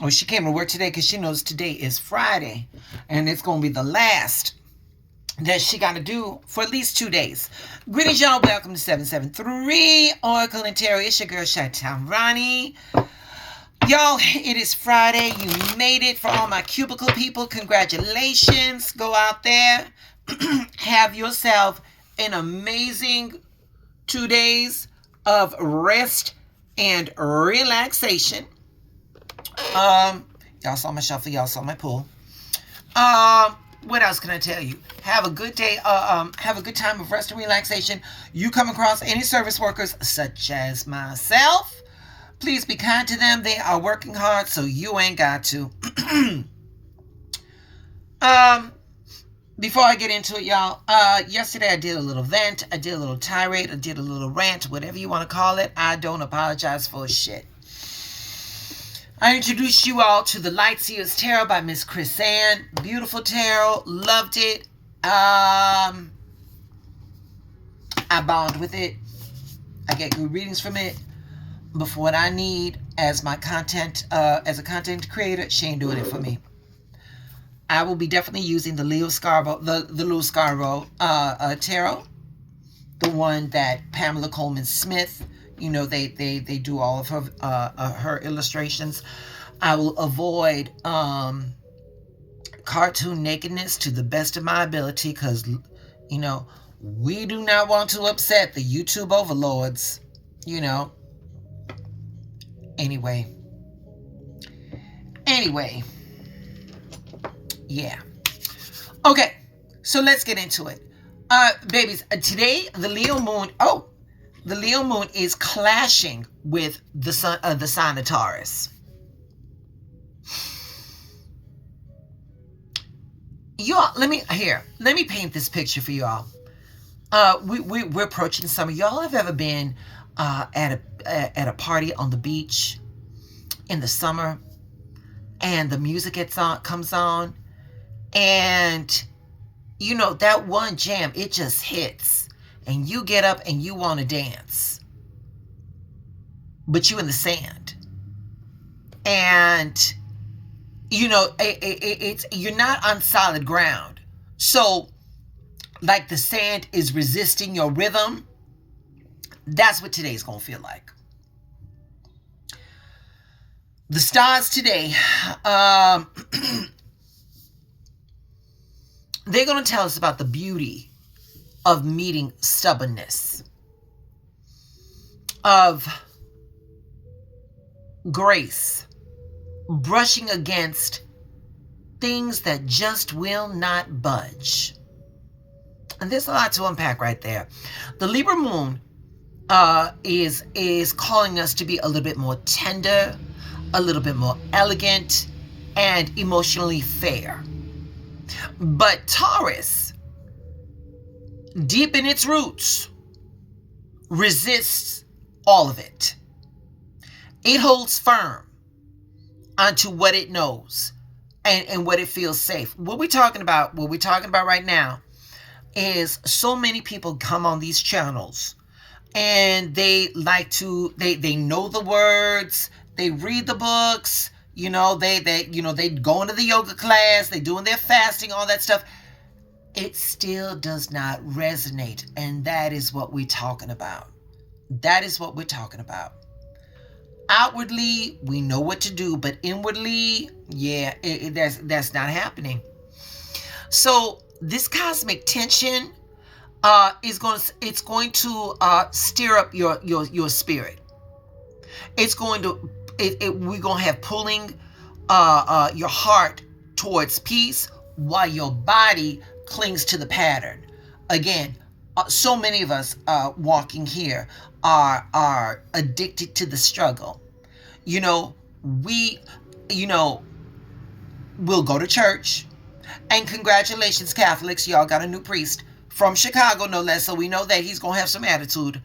Well, she came to work today because she knows today is Friday, and it's going to be the last that she got to do for at least 2 days. Greetings, y'all. Welcome to 773 Oracle and Tarot. It's your girl, Shaitan Rani. Y'all, it is Friday. You made it. For all my cubicle people, congratulations. Go out there. Have yourself an amazing 2 days of rest and relaxation. Y'all saw my shuffle. Y'all saw my pool. What else can I tell you? Have a good day. Have a good time of rest and relaxation. You come across any service workers such as myself, please be kind to them. They are working hard, so you ain't got to. Before I get into it, y'all, yesterday I did a little vent, I did a little tirade, I did a little rant, whatever you want to call it. I don't apologize for shit. I introduced you all to the Light Seers Tarot by Miss Chris Ann. Beautiful tarot, loved it. I bond with it. I get good readings from it. But for what I need as my content, as a content creator, she ain't doing it for me. I will be definitely using the Leo Scarborough, the Lou Scarborough tarot, the one that Pamela Coleman Smith. You know, they do all of her illustrations. I will avoid cartoon nakedness to the best of my ability because, you know, we do not want to upset the YouTube overlords, you know. Anyway. Yeah. Okay, so let's get into it. Babies, today the Leo Moon is clashing with the sign of Taurus. Y'all, let me paint this picture for y'all. We're approaching summer. Y'all have ever been at a party on the beach in the summer, and the music comes on, and you know that one jam, it just hits, and you get up and you want to dance, but you in the sand, and you know it's you're not on solid ground, so like the sand is resisting your rhythm. That's what today's gonna feel like. The stars today, they're going to tell us about the beauty of meeting stubbornness, of grace, brushing against things that just will not budge. And there's a lot to unpack right there. The Libra Moon is calling us to be a little bit more tender, a little bit more elegant, and emotionally fair. But Taurus, deep in its roots, resists all of it. It holds firm onto what it knows and what it feels safe. What we're talking about right now is so many people come on these channels and they like to, they know the words, they read the books, you know, they go into the yoga class, they doing their fasting, all that stuff. It still does not resonate, and that is what we're talking about. That is what we're talking about. Outwardly, we know what to do, but inwardly, yeah, that's not happening. So this cosmic10sion is going to stir up your spirit. It's going to we're going to have pulling your heart towards peace while your body clings to the pattern. Again, so many of us walking here are addicted to the struggle. You know, we'll go to church, and congratulations, Catholics, y'all got a new priest from Chicago, no less, so we know that he's going to have some attitude.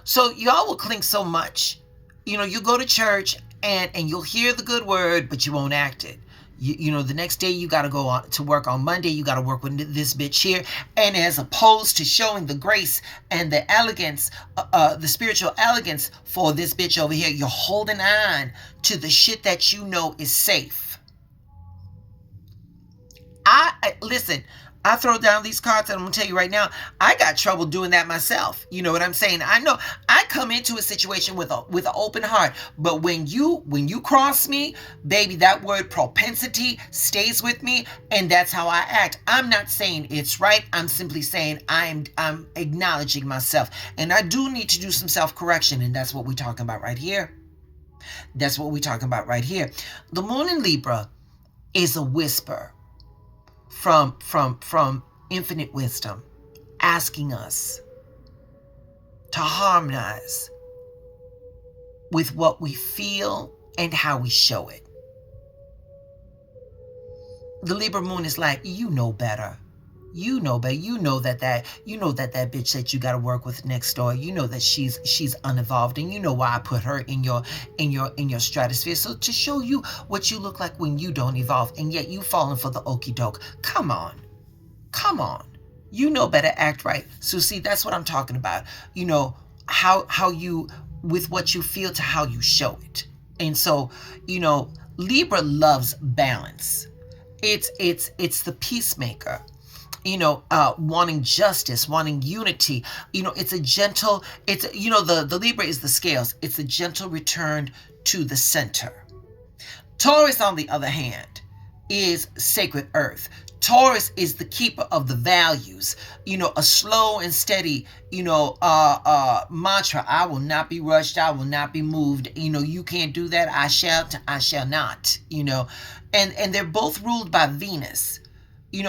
So y'all will cling so much. You know, you go to church and you'll hear the good word, but you won't act it. The next day you got to go on to work. On Monday you got to work with this bitch here. And as opposed to showing the grace and the elegance, the spiritual elegance for this bitch over here, you're holding on to the shit that you know is safe. Listen, I throw down these cards and I'm gonna tell you right now, I got trouble doing that myself. You know what I'm saying? I know I come into a situation with an open heart, but when you cross me, baby, that word propensity stays with me, and that's how I act. I'm not saying it's right. I'm simply saying I'm acknowledging myself, and I do need to do some self-correction, and that's what we're talking about right here. That's what we're talking about right here. The moon in Libra is a whisper from infinite wisdom, asking us to harmonize with what we feel and how we show it. The Libra moon is like, you know better. You know better. You know that bitch that you got to work with next door. You know that she's unevolved, and you know why I put her in your stratosphere. So to show you what you look like when you don't evolve, and yet you falling for the okie doke. Come on. You know better. Act right. So see, that's what I'm talking about. How you, with what you feel to how you show it. And so, Libra loves balance. It's the peacemaker. Wanting justice, wanting unity. It's a gentle, the Libra is the scales. It's a gentle return to the center. Taurus, on the other hand, is sacred earth. Taurus is the keeper of the values. A slow and steady, mantra. I will not be rushed. I will not be moved. You can't do that. I shall not. And they're both ruled by Venus.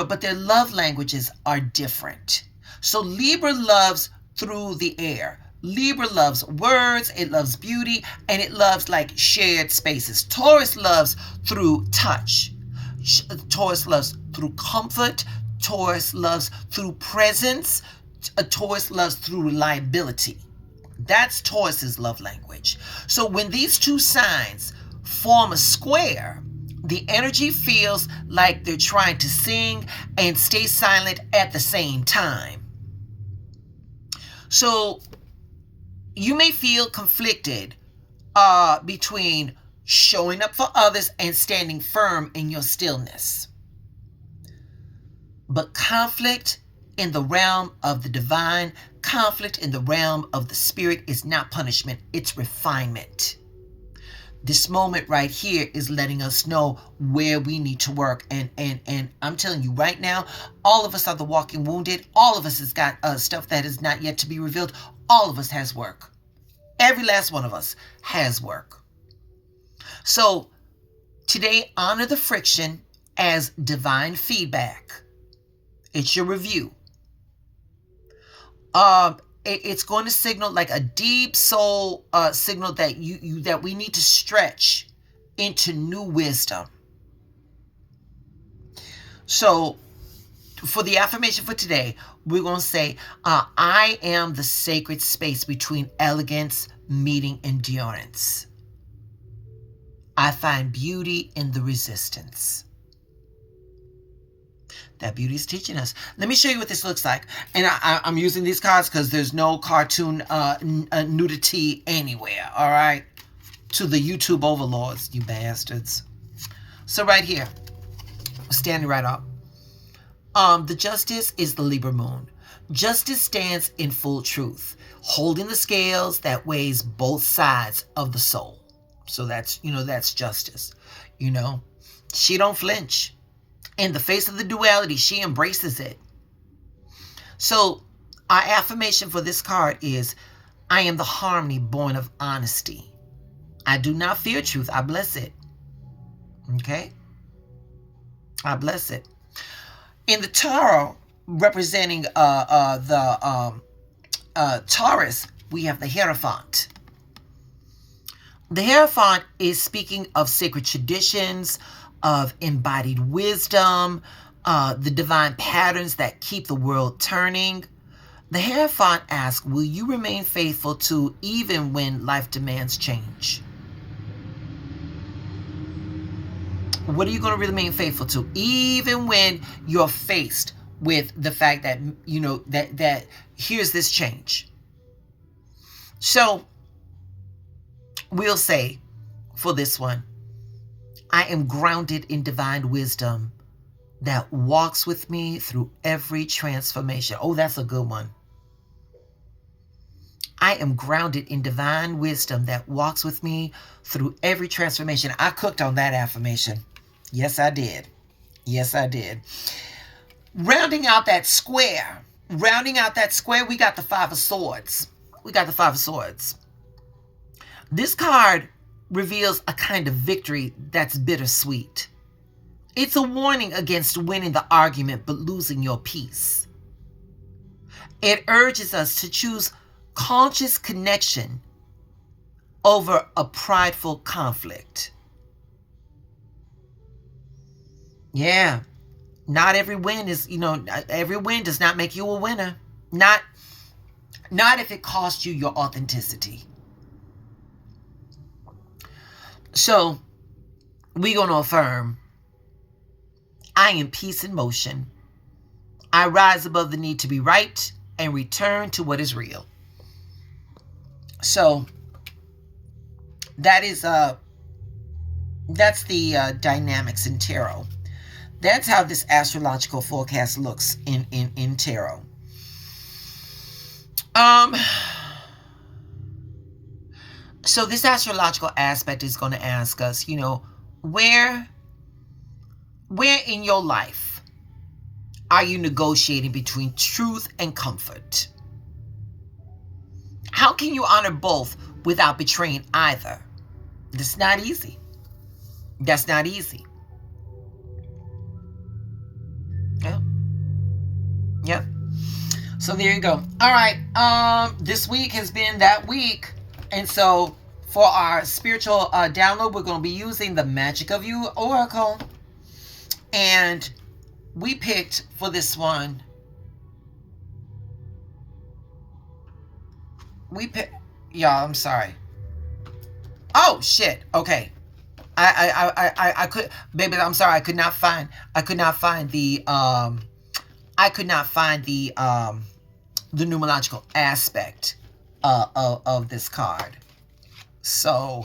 But their love languages are different. So Libra loves through the air. Libra loves words, it loves beauty, and it loves like shared spaces. Taurus loves through touch. Taurus loves through comfort. Taurus loves through presence. Taurus loves through reliability. That's Taurus's love language. So when these two signs form a square, the energy feels like they're trying to sing and stay silent at the same time. So you may feel conflicted between showing up for others and standing firm in your stillness. But conflict in the realm of the divine, conflict in the realm of the spirit is not punishment, it's refinement. This moment right here is letting us know where we need to work. And I'm telling you right now, all of us are the walking wounded. All of us has got stuff that is not yet to be revealed. All of us has work. Every last one of us has work. So today, honor the friction as divine feedback. It's your review. It's going to signal like a deep soul signal that that we need to stretch into new wisdom. So for the affirmation for today, we're going to say, I am the sacred space between elegance meeting endurance. I find beauty in the resistance. That beauty is teaching us. Let me show you what this looks like. And I'm using these cards because there's no cartoon nudity anywhere, all right? To the YouTube overlords, you bastards. So right here, standing right up. The justice is the Libra moon. Justice stands in full truth, holding the scales that weighs both sides of the soul. So that's justice. She don't flinch. In the face of the duality, she embraces it. So our affirmation for this card is, I am the harmony born of honesty. I do not fear truth. I bless it. Okay? I bless it. In the tarot, representing the Taurus, we have the Hierophant. The Hierophant is speaking of sacred traditions, of embodied wisdom, the divine patterns that keep the world turning. The Hierophant asks, will you remain faithful to even when life demands change? What are you going to remain faithful to, even when you're faced with the fact that, you know, that here's this change? So we'll say for this one, I am grounded in divine wisdom that walks with me through every transformation. Oh, that's a good one. I am grounded in divine wisdom that walks with me through every transformation. I cooked on that affirmation. Yes, I did. Yes, I did. Rounding out that square, we got the Five of Swords. We got the Five of Swords. This card reveals a kind of victory that's bittersweet. It's a warning against winning the argument but losing your peace. It urges us to choose conscious connection over a prideful conflict. Yeah, not every win is, every win does not make you a winner. Not if it costs you your authenticity. So, we're going to affirm, I am peace in motion. I rise above the need to be right and return to what is real. So, that's the dynamics in tarot. That's how this astrological forecast looks in tarot. So this astrological aspect is going to ask us, where in your life are you negotiating between truth and comfort? How can you honor both without betraying either? That's not easy. That's not easy. Yeah. Yep. So there you go. All right. This week has been that week. And so for our spiritual download, we're going to be using the Magic of You Oracle. And we picked for this one. Y'all, I'm sorry. Oh, shit. Okay. I could, baby, I'm sorry. I could not find the numerological aspect of this card. So